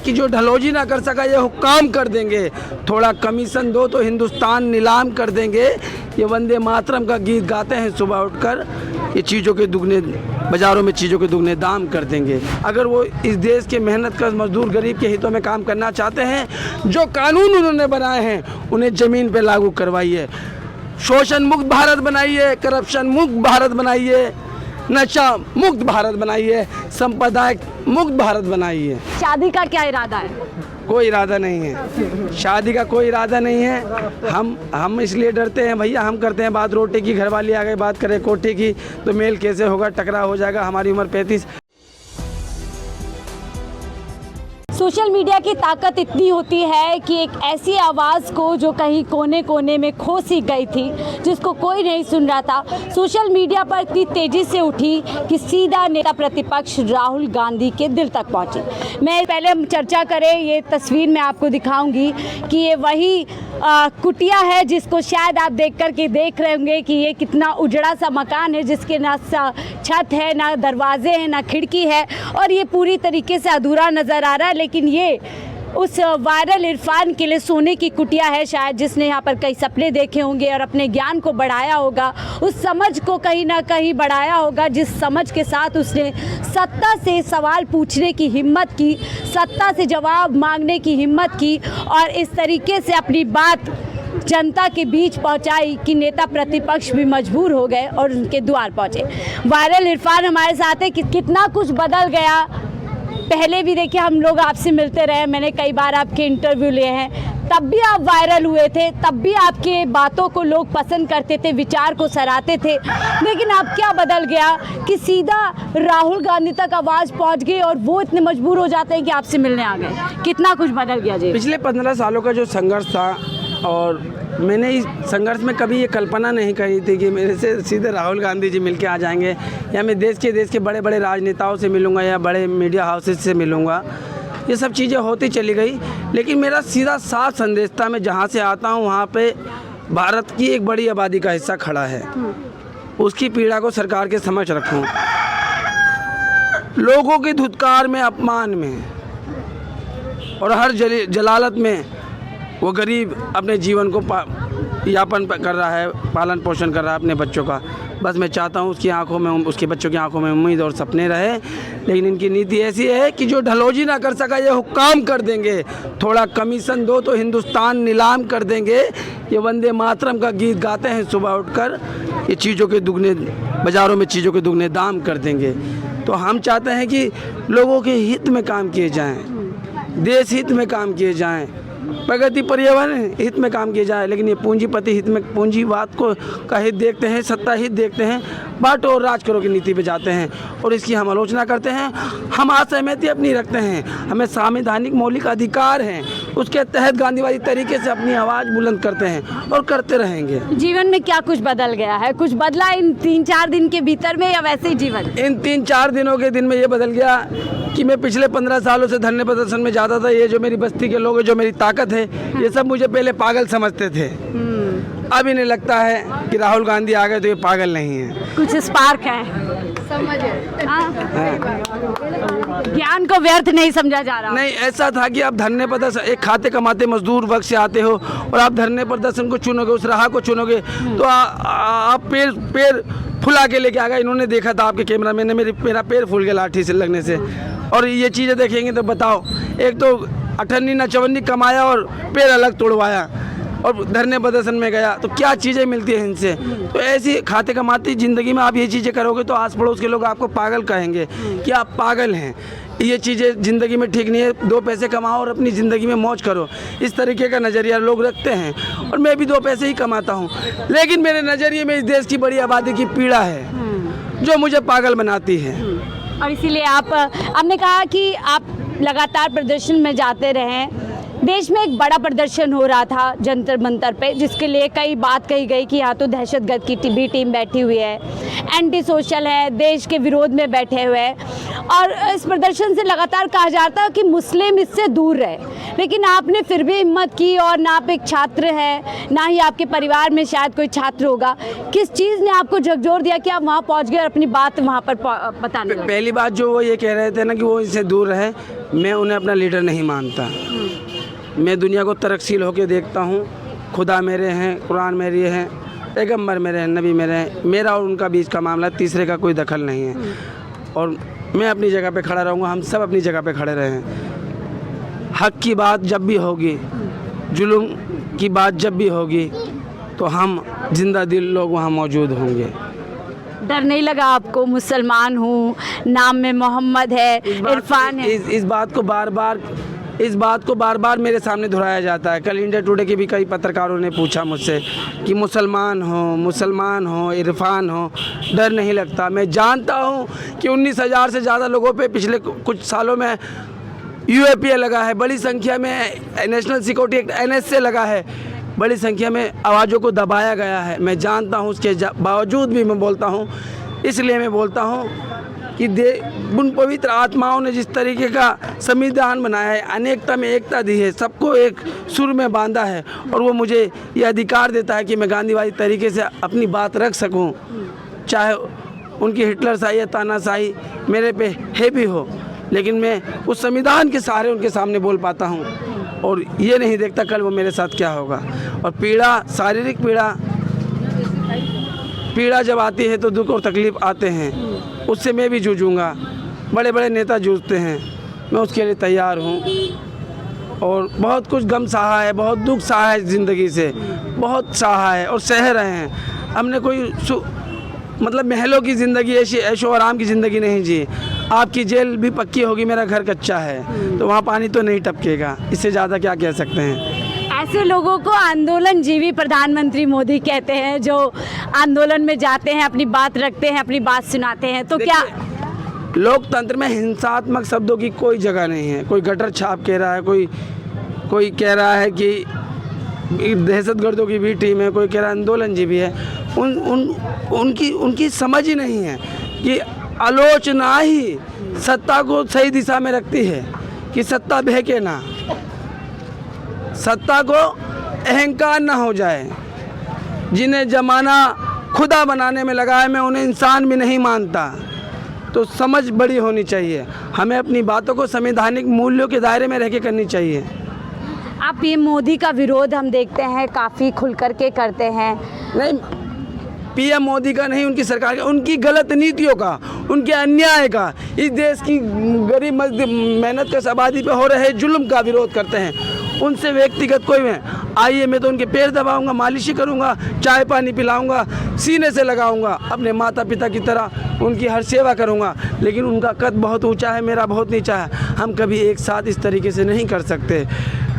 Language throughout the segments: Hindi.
कि जो ढलोजी ना कर सका ये हुक्काम कर देंगे, थोड़ा कमीशन दो तो हिंदुस्तान नीलाम कर देंगे। ये वंदे मातरम का गीत गाते हैं सुबह उठकर, ये चीज़ों के दुगने बाज़ारों में चीज़ों के दुगने दाम कर देंगे। अगर वो इस देश के मेहनत कश मजदूर गरीब के हितों में काम करना चाहते हैं, जो कानून उन्होंने बनाए हैं उन्हें ज़मीन पे लागू करवाइए। शोषण मुक्त भारत बनाइए, करप्शन मुक्त भारत बनाइए, नशा मुक्त भारत बनाइए, संप्रदाय मुक्त भारत बनाइए। शादी का क्या इरादा है? कोई इरादा नहीं है, शादी का कोई इरादा नहीं है। हम इसलिए डरते हैं भैया, हम करते हैं बात रोटी की, घरवाली आ गई बात करें कोठी की तो मेल कैसे होगा, टकरा हो जाएगा। हमारी उम्र 35। सोशल मीडिया की ताकत इतनी होती है कि एक ऐसी आवाज़ को जो कहीं कोने कोने में खो सी गई थी, जिसको कोई नहीं सुन रहा था, सोशल मीडिया पर इतनी तेज़ी से उठी कि सीधा नेता प्रतिपक्ष राहुल गांधी के दिल तक पहुंची। मैं पहले हम चर्चा करें, ये तस्वीर मैं आपको दिखाऊंगी कि ये वही कुटिया है जिसको शायद आप देख रहे होंगे कि ये कितना उजड़ा सा मकान है, जिसके ना छत है, ना दरवाजे हैं, ना खिड़की है, और ये पूरी तरीके से अधूरा नज़र आ रहा है। लेकिन ये उस वायरल इरफान के लिए सोने की कुटिया है शायद, जिसने यहाँ पर कई सपने देखे होंगे और अपने ज्ञान को बढ़ाया होगा, उस समझ को कहीं ना कहीं बढ़ाया होगा, जिस समझ के साथ उसने सत्ता से सवाल पूछने की हिम्मत की, सत्ता से जवाब मांगने की हिम्मत की, और इस तरीके से अपनी बात जनता के बीच पहुंचाई कि नेता प्रतिपक्ष भी मजबूर हो गए और उनके द्वार पहुंचे। वायरल इरफान हमारे साथ है कि कितना कुछ बदल गया। पहले भी देखिए हम लोग आपसे मिलते रहे, मैंने कई बार आपके इंटरव्यू लिए हैं, तब भी आप वायरल हुए थे, तब भी आपके बातों को लोग पसंद करते थे, विचार को सराहते थे। लेकिन अब क्या बदल गया कि सीधा राहुल गांधी तक आवाज़ पहुंच गई और वो इतने मजबूर हो जाते हैं कि आपसे मिलने आ गए? कितना कुछ बदल गया जी? पिछले 15 सालों का जो संघर्ष था, और मैंने इस संघर्ष में कभी ये कल्पना नहीं करी थी कि मेरे से सीधे राहुल गांधी जी मिलके आ जाएंगे, या मैं देश के बड़े बड़े राजनेताओं से मिलूंगा या बड़े मीडिया हाउसेस से मिलूंगा। ये सब चीज़ें होती चली गई, लेकिन मेरा सीधा साफ संदेश था, मैं जहाँ से आता हूँ वहाँ पे भारत की एक बड़ी आबादी का हिस्सा खड़ा है, उसकी पीड़ा को सरकार के समक्ष रखूँ। लोगों की धुतकार में, अपमान में और हर जलालत में वो गरीब अपने जीवन को यापन कर रहा है, पालन पोषण कर रहा है अपने बच्चों का। बस मैं चाहता हूँ उसकी आंखों में, उसके बच्चों की आंखों में उम्मीद और सपने रहे। लेकिन इनकी नीति ऐसी है कि जो ढलोजी ना कर सका ये हुक्काम कर देंगे, थोड़ा कमीशन दो तो हिंदुस्तान नीलाम कर देंगे। ये वंदे मातरम का गीत गाते हैं सुबह उठकर, ये चीज़ों के दुगने बाज़ारों में चीज़ों के दुगने दाम कर देंगे। तो हम चाहते हैं कि लोगों के हित में काम किए जाएँ, देश हित में काम किए जाएँ, प्रगति पर्यावरण हित में काम किया जाए। लेकिन ये पूंजीपति हित में, पूंजीवाद को का हित देखते हैं, सत्ता हित देखते हैं, बांटो और राज करो की नीति पे जाते हैं, और इसकी हम आलोचना करते हैं। हम असहमति अपनी रखते हैं, हमें संवैधानिक मौलिक अधिकार हैं, उसके तहत गांधीवादी तरीके से अपनी आवाज़ बुलंद करते हैं और करते रहेंगे। जीवन में क्या कुछ बदल गया है? कुछ बदला इन 3-4 दिन के भीतर में, या वैसे ही जीवन? इन 3-4 दिनों के दिन में ये बदल गया कि मैं पिछले 15 सालों से धरने प्रदर्शन में जाता था। ये जो मेरी बस्ती के लोग हैं, जो मेरी ताकत है, ये सब मुझे पहले पागल समझते थे। अब इन्हें लगता है कि राहुल गांधी आ गए तो ये पागल नहीं है, कुछ स्पार्क है, समझ ज्ञान को व्यर्थ नहीं समझा जा रहा। नहीं, ऐसा था कि आप धरने प्रदर्शन, एक खाते कमाते मजदूर वर्ग से आते हो और आप धरने प्रदर्शन को चुनोगे, उस राह को चुनोगे, तो आप पैर फुला के लेके आ गए। इन्होंने देखा था, आपके कैमरा मैन ने, मेरा पैर फूल गया लाठी से लगने से। और ये चीज़ें देखेंगे तो बताओ, एक तो 18 ना 54 कमाया और पैर अलग तोड़वाया और धरने प्रदर्शन में गया, तो क्या चीज़ें मिलती हैं इनसे? तो ऐसी खाते कमाती ज़िंदगी में आप ये चीज़ें करोगे तो आस पड़ोस के लोग आपको पागल कहेंगे कि आप पागल हैं। ये चीज़ें ज़िंदगी में ठीक नहीं है, 2 पैसे कमाओ और अपनी ज़िंदगी में मौज करो, इस तरीके का नज़रिया लोग रखते हैं। और मैं भी 2 पैसे ही कमाता हूँ, लेकिन मेरे नज़रिए में इस देश की बड़ी आबादी की पीड़ा है जो मुझे पागल बनाती है। और इसीलिए आपने कहा कि आप लगातार प्रदर्शन में जाते रहें, देश में एक बड़ा प्रदर्शन हो रहा था जंतर मंतर पे, जिसके लिए कई बात कही गई कि यहाँ तो दहशतगर्द की भी टीम बैठी हुई है, एंटी सोशल है, देश के विरोध में बैठे हुए हैं। और इस प्रदर्शन से लगातार कहा जाता है कि मुस्लिम इससे दूर रहे, लेकिन आपने फिर भी हिम्मत की। और ना आप एक छात्र हैं, ना ही आपके परिवार में शायद कोई छात्र होगा। किस चीज़ ने आपको झकझोर दिया कि आप वहाँ पहुँच गए और अपनी बात वहाँ पर बताने लगे? पहली बात जो वो ये कह रहे थे ना कि वो इससे दूर रहे, मैं उन्हें अपना लीडर नहीं मानता। मैं दुनिया को तरक्सील होकर देखता हूँ। खुदा मेरे हैं, कुरान मेरी है, पैगम्बर मेरे हैं, नबी मेरे हैं। मेरा और उनका बीच का मामला, तीसरे का कोई दखल नहीं है। और मैं अपनी जगह पे खड़ा रहूँगा, हम सब अपनी जगह पे खड़े रहें। हक की बात जब भी होगी, जुल्म की बात जब भी होगी, तो हम जिंदा दिल लोग वहाँ मौजूद होंगे। डर नहीं लगा आपको? मुसलमान हूँ, नाम में मोहम्मद है, इरफान है। इस बात को बार बार मेरे सामने दोहराया जाता है। कल इंडिया टुडे के भी कई पत्रकारों ने पूछा मुझसे कि मुसलमान हो, इरफान हो, डर नहीं लगता? मैं जानता हूँ कि 19,000 से ज़्यादा लोगों पे पिछले कुछ सालों में UAPA लगा है, बड़ी संख्या में नेशनल सिक्योरिटी एक्ट NSA लगा है, बड़ी संख्या में आवाज़ों को दबाया गया है। मैं जानता हूँ, उसके बावजूद भी मैं बोलता हूँ। इसलिए मैं बोलता हूँ कि उन पवित्र आत्माओं ने जिस तरीके का संविधान बनाया है, अनेकता में एकता दी है, सबको एक सुर में बांधा है, और वो मुझे ये अधिकार देता है कि मैं गांधीवादी तरीके से अपनी बात रख सकूं, चाहे उनकी हिटलर शाही या तानाशाही मेरे पे है भी हो, लेकिन मैं उस संविधान के सहारे उनके सामने बोल पाता हूं, और ये नहीं देखता कल वो मेरे साथ क्या होगा। और पीड़ा, शारीरिक पीड़ा जब आती है तो दुख और तकलीफ़ आते हैं, उससे मैं भी जूझूंगा। बड़े बड़े नेता जूझते हैं, मैं उसके लिए तैयार हूँ। और बहुत कुछ गम सहा है, बहुत दुख सहा है, ज़िंदगी से बहुत सहा है और सह रहे हैं। हमने कोई मतलब महलों की ज़िंदगी, ऐशो आराम की ज़िंदगी नहीं जी। आपकी जेल भी पक्की होगी, मेरा घर कच्चा है, तो वहाँ पानी तो नहीं टपकेगा। इससे ज़्यादा क्या कह सकते हैं? ऐसे लोगों को आंदोलन जीवी प्रधानमंत्री मोदी कहते हैं, जो आंदोलन में जाते हैं, अपनी बात रखते हैं, अपनी बात सुनाते हैं। तो क्या लोकतंत्र में हिंसात्मक शब्दों की कोई जगह नहीं है? कोई गटर छाप कह रहा है, कोई कह रहा है कि दहशतगर्दों की भी टीम है, कोई कह रहा है आंदोलन जीवी है। उनकी समझ ही नहीं है कि आलोचना ही सत्ता को सही दिशा में रखती है, कि सत्ता बहके ना, सत्ता को अहंकार ना हो जाए। जिन्हें जमाना खुदा बनाने में लगा है, मैं उन्हें इंसान भी नहीं मानता। तो समझ बड़ी होनी चाहिए। हमें अपनी बातों को संवैधानिक मूल्यों के दायरे में रह के करनी चाहिए। आप पीएम मोदी का विरोध हम देखते हैं काफ़ी खुल करके करते हैं। नहीं, पीएम मोदी का नहीं, उनकी सरकार का, उनकी गलत नीतियों का, उनके अन्याय का, इस देश की गरीब मेहनत कश आबादी पे हो रहे जुल्म का विरोध करते हैं। उनसे व्यक्तिगत कोई में आइए, मैं तो उनके पैर दबाऊंगा, मालिश करूंगा, चाय पानी पिलाऊंगा, सीने से लगाऊंगा, अपने माता पिता की तरह उनकी हर सेवा करूंगा। लेकिन उनका कद बहुत ऊंचा है, मेरा बहुत नीचा है। हम कभी एक साथ इस तरीके से नहीं कर सकते।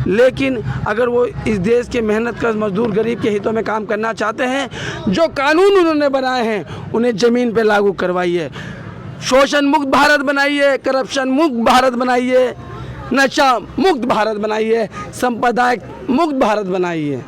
लेकिन अगर वो इस देश के मेहनत कश मजदूर गरीब के हितों में काम करना चाहते हैं, जो कानून उन्होंने बनाए हैं उन्हें ज़मीन पे लागू करवाइए। शोषण मुक्त भारत बनाइए, करप्शन मुक्त भारत बनाइए, नशा मुक्त भारत बनाइए, संप्रदाय मुक्त भारत बनाइए।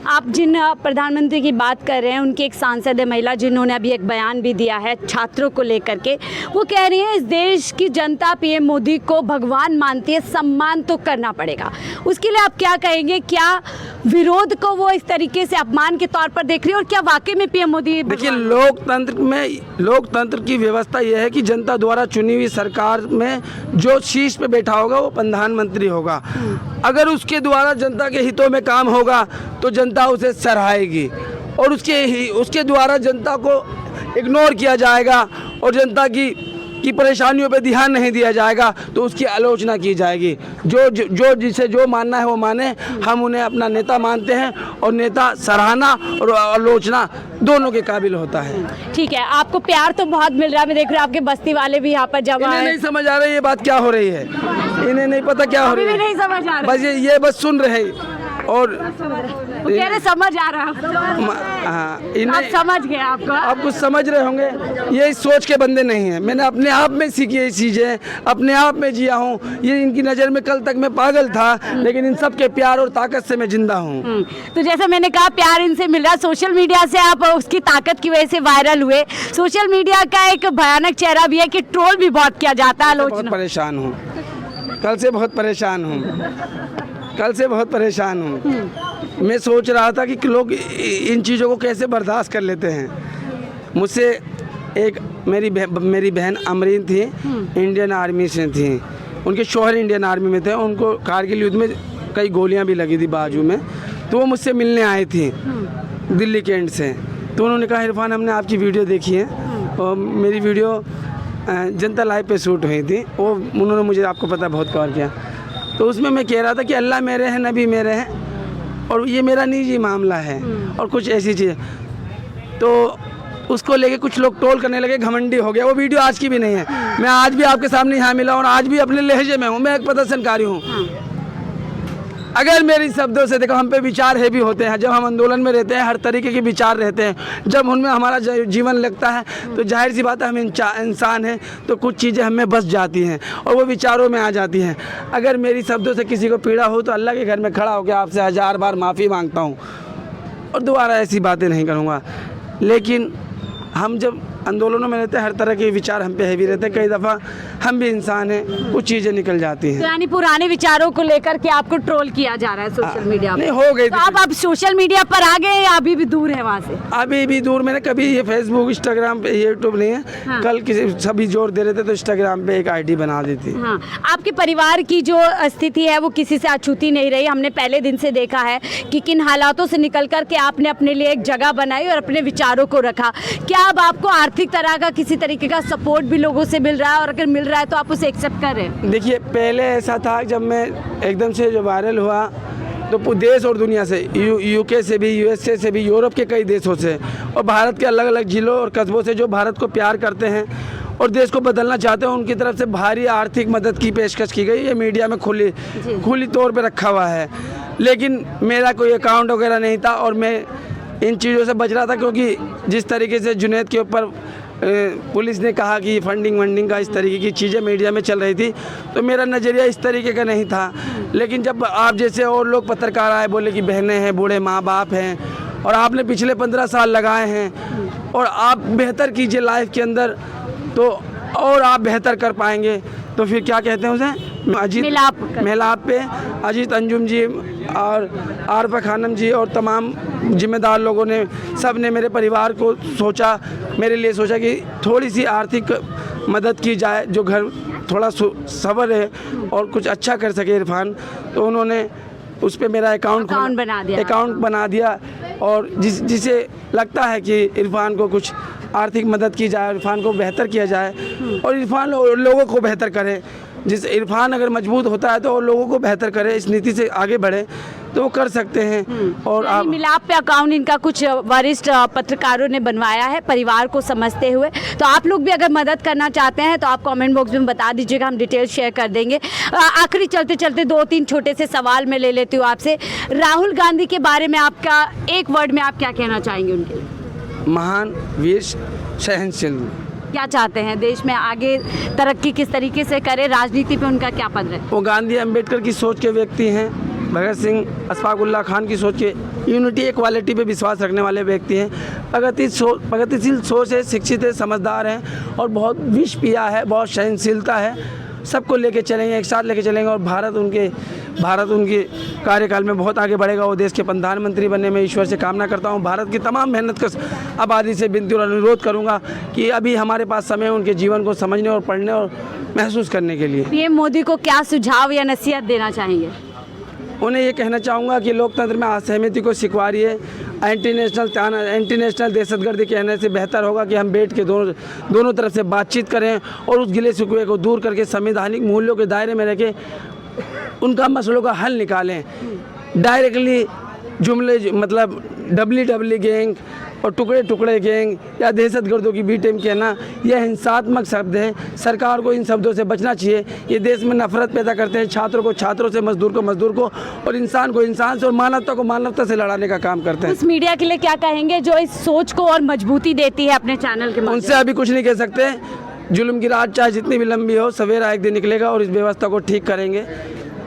आप जिन प्रधानमंत्री की बात कर रहे हैं, उनकी एक सांसद है महिला, जिन्होंने अभी एक बयान भी दिया है छात्रों को लेकर के। वो कह रही है इस देश की जनता पीएम मोदी को भगवान मानती है, सम्मान तो करना पड़ेगा। उसके लिए आप क्या कहेंगे? क्या विरोध को वो इस तरीके से अपमान के तौर पर देख रही है, और क्या वाकई में पीएम मोदी? देखिए, लोकतंत्र की व्यवस्था यह है कि जनता द्वारा चुनी हुई सरकार में जो शीर्ष पे बैठा होगा वो प्रधानमंत्री होगा। अगर उसके द्वारा जनता के हितों में काम होगा तो जनता उसे सराहेगी, और उसके द्वारा जनता को इग्नोर किया जाएगा और जनता की परेशानियों पे ध्यान नहीं दिया जाएगा तो उसकी आलोचना की जाएगी। जो जिसे जो मानना है वो माने। हम उन्हें अपना नेता मानते हैं, और नेता सराहना और आलोचना दोनों के काबिल होता है। ठीक है, आपको प्यार तो बहुत मिल रहा है, मैं देख रहा हूँ आपके बस्ती वाले भी यहाँ पर जमा हैं। नहीं समझ आ रही ये बात क्या हो रही है, इन्हें नहीं पता क्या हो रही है, नहीं समझ आ रहा, बस ये बस सुन रहे। और वो कह रहे समझ आ रहा है, हाँ आप इन्हें समझ गए आपको। आप कुछ समझ रहे होंगे, ये इस सोच के बंदे नहीं हैं। मैंने अपने आप में सीखी ये चीज़ें, अपने आप में जिया हूँ। ये इनकी नज़र में कल तक मैं पागल था, लेकिन इन सब के प्यार और ताकत से मैं जिंदा हूँ। तो जैसे मैंने कहा प्यार इनसे मिल रहा है, सोशल मीडिया से आप उसकी ताकत की वजह से वायरल हुए। सोशल मीडिया का एक भयानक चेहरा भी है कि ट्रोल भी बहुत किया जाता है, बहुत आलोचना। परेशान हूँ, कल से बहुत परेशान हूँ, कल से बहुत परेशान हूँ। मैं सोच रहा था कि लोग इन चीज़ों को कैसे बर्दाश्त कर लेते हैं। मुझसे एक मेरी बहन अमरीन थी, इंडियन आर्मी से थी, उनके शौहर इंडियन आर्मी में थे, उनको कारगिल युद्ध में कई गोलियां भी लगी थी बाजू में, तो वो मुझसे मिलने आई थी दिल्ली कैंट से। तो उन्होंने कहा इरफान हमने आपकी वीडियो देखी है, और मेरी वीडियो जनता लाइव पे शूट हुई थी, वो उन्होंने मुझे आपको पता बहुत कवर किया। तो उसमें मैं कह रहा था कि अल्लाह मेरे हैं, नबी मेरे हैं, और ये मेरा निजी मामला है और कुछ ऐसी चीज़। तो उसको लेके कुछ लोग टोल करने लगे, घमंडी हो गया। वो वीडियो आज की भी नहीं है, मैं आज भी आपके सामने यहाँ मिला और आज भी अपने लहजे में हूँ, मैं एक प्रदर्शनकारी हूँ। अगर मेरी शब्दों से देखो, हम पे विचार है भी होते हैं, जब हम आंदोलन में रहते हैं हर तरीके के विचार रहते हैं, जब उनमें हमारा जीवन लगता है तो जाहिर सी बात है हम इंसान हैं, तो कुछ चीज़ें हमें बस जाती हैं और वो विचारों में आ जाती हैं। अगर मेरी शब्दों से किसी को पीड़ा हो तो अल्लाह के घर में खड़ा होकर आपसे 1000 बार माफ़ी मांगता हूँ और दोबारा ऐसी बातें नहीं करूँगा। लेकिन हम जब आंदोलनों में रहते हैं हर तरह के विचार हम पे हैवी रहते हैं, कई दफ़ा हम भी इंसान हैं, कुछ चीज़ें निकल जाती हैं। यानी पुराने विचारों को लेकर के आपको ट्रोल किया जा रहा है सोशल मीडिया पर? नहीं, हो गई तो आप सोशल मीडिया पर आ गए या अभी भी दूर है वहाँ से? अभी भी दूर। मैंने कभी ये फेसबुक, इंस्टाग्राम पे, यूट्यूब नहीं है। हाँ। कल किसी सभी जोर दे रहे थे तो इंस्टाग्राम पे एक आईडी बना दी थी। हाँ, आपके परिवार की जो स्थिति है वो किसी से अछूती नहीं रही। हमने पहले दिन से देखा है कि किन हालातों से निकल कर के आपने अपने लिए एक जगह बनाई और अपने विचारों को रखा। क्या अब आपको आर्थिक तरह का किसी तरीके का सपोर्ट भी लोगों से मिल रहा है, और अगर मिल रहा है तो आप उसे एक्सेप्ट कर रहे हैं? देखिए, पहले ऐसा था जब मैं एकदम से जो वायरल हुआ तो देश और दुनिया से, यूके से भी, यूएसए से भी, यूरोप के कई देशों से और भारत के अलग अलग जिलों और कस्बों से जो भारत को प्यार करते हैं और देश को बदलना चाहते हैं, उनकी तरफ से भारी आर्थिक मदद की पेशकश की गई। ये मीडिया में खुली तौर पे रखा हुआ है। लेकिन मेरा कोई अकाउंट वगैरह नहीं था और मैं इन चीज़ों से बच रहा था, क्योंकि जिस तरीके से जुनैद के ऊपर पुलिस ने कहा कि फंडिंग का इस तरीके की चीज़ें मीडिया में चल रही थी, तो मेरा नज़रिया इस तरीके का नहीं था। लेकिन जब आप जैसे और लोग पत्रकार आए, बोले कि बहनें हैं, बूढ़े माँ बाप हैं और आपने पिछले 15 साल लगाए हैं और आप बेहतर कीजिए लाइफ के अंदर तो और आप बेहतर कर पाएंगे, तो फिर क्या कहते हैं उसे, अजीत मिलाप पे अजीत अंजुम जी और आरफा खानम जी और तमाम जिम्मेदार लोगों ने, सब ने मेरे परिवार को सोचा, मेरे लिए सोचा कि थोड़ी सी आर्थिक मदद की जाए, जो घर थोड़ा सबर है और कुछ अच्छा कर सके इरफान। तो उन्होंने उस पर मेरा अकाउंट बना दिया और जिसे लगता है कि इरफान को कुछ आर्थिक मदद की जाए, इरफान को बेहतर किया जाए और इरफान लोगों को बेहतर करे। जिस इरफान अगर मजबूत होता है तो और लोगों को बेहतर करे, इस नीति से आगे बढ़े तो वो कर सकते हैं। और आप मिलाप पे अकाउंट इनका कुछ वरिष्ठ पत्रकारों ने बनवाया है परिवार को समझते हुए, तो आप लोग भी अगर मदद करना चाहते हैं तो आप कमेंट बॉक्स में बता दीजिएगा, हम डिटेल शेयर कर देंगे। आखिरी चलते चलते 2-3 छोटे से सवाल मैं ले लेती हूँ आपसे। राहुल गांधी के बारे में आपका एक वर्ड में आप क्या कहना चाहेंगे उनके लिए? महान, वीर, सहनशील। क्या चाहते हैं देश में आगे तरक्की किस तरीके से करे, राजनीति पे उनका क्या पद है? वो गांधी अम्बेडकर की सोच के व्यक्ति हैं, भगत सिंह, अशफाकुल्ला खान की सोच के, यूनिटी इक्वालिटी पे विश्वास रखने वाले व्यक्ति हैं। प्रगतिशील सोच है, शिक्षित है, समझदार हैं और बहुत विष पिया है, बहुत सहनशीलता है। सबको लेके चलेंगे, एक साथ लेके चलेंगे और भारत उनके कार्यकाल में बहुत आगे बढ़ेगा। वो देश के प्रधानमंत्री बनने में ईश्वर से कामना करता हूँ। भारत की तमाम मेहनत कश आबादी से विनती और अनुरोध करूँगा कि अभी हमारे पास समय है उनके जीवन को समझने और पढ़ने और महसूस करने के लिए। पीएम मोदी को क्या सुझाव या नसीहत देना चाहेंगे? उन्हें ये कहना चाहूँगा कि लोकतंत्र में असहमति को स्वीकारिए। एंटी नेशनल दहशतगर्दी कहने से बेहतर होगा कि हम बैठ के दोनों तरफ से बातचीत करें और उस गिले शिकवे को दूर करके संवैधानिक मूल्यों के दायरे में रह के उनका मसलों का हल निकालें। डायरेक्टली जुमले मतलब डब्ल्यू गैंग और टुकड़े टुकड़े गैंग या दहशतगर्दों की बी टीम कहना यह हिंसात्मक शब्द है। सरकार को इन शब्दों से बचना चाहिए। ये देश में नफरत पैदा करते हैं, छात्रों को छात्रों से, मजदूर को मजदूर को, और इंसान को इंसान से, और मानवता को मानवता से लड़ाने का काम करते हैं। उस मीडिया के लिए क्या कहेंगे जो इस सोच को और मजबूती देती है अपने चैनल के माध्यम उनसे अभी कुछ नहीं कह सकते। जुल्म की रात चाहे जितनी भी लंबी हो, सवेरा एक दिन निकलेगा और इस व्यवस्था को ठीक करेंगे।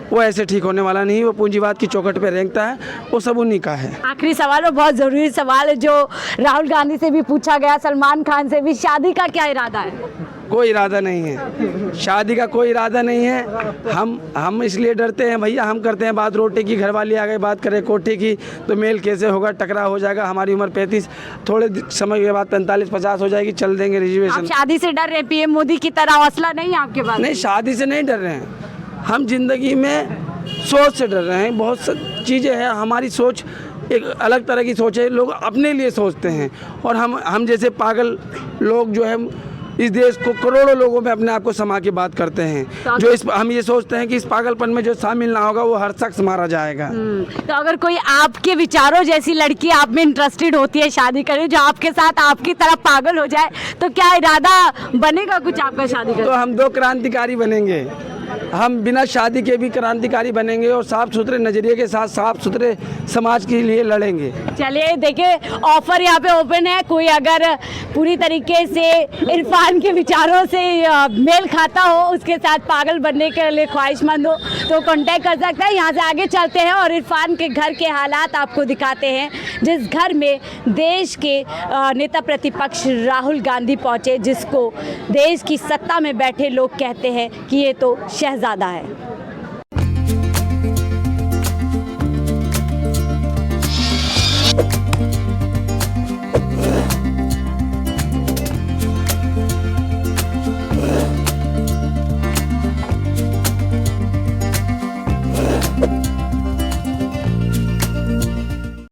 वो ऐसे ठीक होने वाला नहीं, वो पूंजीवाद की चौखट पे रेंगता है, वो सब उन्हीं का है। आखिरी सवाल और बहुत ज़रूरी सवाल जो राहुल गांधी से भी पूछा गया, सलमान खान से भी, शादी का क्या इरादा है? कोई इरादा नहीं है, शादी का कोई इरादा नहीं है। हम इसलिए डरते हैं भैया, हम करते हैं बात रोटी की, घरवाली आ गए बात करें कोठी की, तो मेल कैसे होगा, टकराव हो जाएगा। हमारी उम्र 35, थोड़े समय के बाद 45-50 हो जाएगी, चल देंगे आप रिजर्वेशन। शादी से डर रहे, पीएम मोदी की तरह हौसला नहीं है आपके पास? नहीं, शादी से नहीं डर रहे हैं, हम जिंदगी में सोच से डर रहे हैं। बहुत चीज़ें हैं, हमारी सोच एक अलग तरह की सोच है। लोग अपने लिए सोचते हैं, और हम जैसे पागल लोग जो है इस देश को करोड़ों लोगों में अपने आप को समा के बात करते हैं। जो हम ये सोचते हैं कि इस पागलपन में जो शामिल ना होगा वो हर शख्स मारा जाएगा। तो अगर कोई आपके विचारों जैसी लड़की आप में इंटरेस्टेड होती है शादी करने, जो आपके साथ आपकी तरह पागल हो जाए, तो क्या इरादा बनेगा कुछ आपका शादी करने? तो हम 2 क्रांतिकारी बनेंगे। हम बिना शादी के भी क्रांतिकारी बनेंगे और साफ सुथरे नज़रिए के साथ साफ सुथरे समाज के लिए लड़ेंगे। चलिए देखिए, ऑफर यहाँ पे ओपन है। कोई अगर पूरी तरीके से इरफान के विचारों से मेल खाता हो, उसके साथ पागल बनने के लिए ख्वाहिशमंद हो, तो कांटेक्ट कर सकता है। यहाँ से आगे चलते हैं और इरफान के घर के हालात आपको दिखाते हैं, जिस घर में देश के नेता प्रतिपक्ष राहुल गांधी पहुँचे, जिसको देश की सत्ता में बैठे लोग कहते हैं कि ये तो शहजादा है।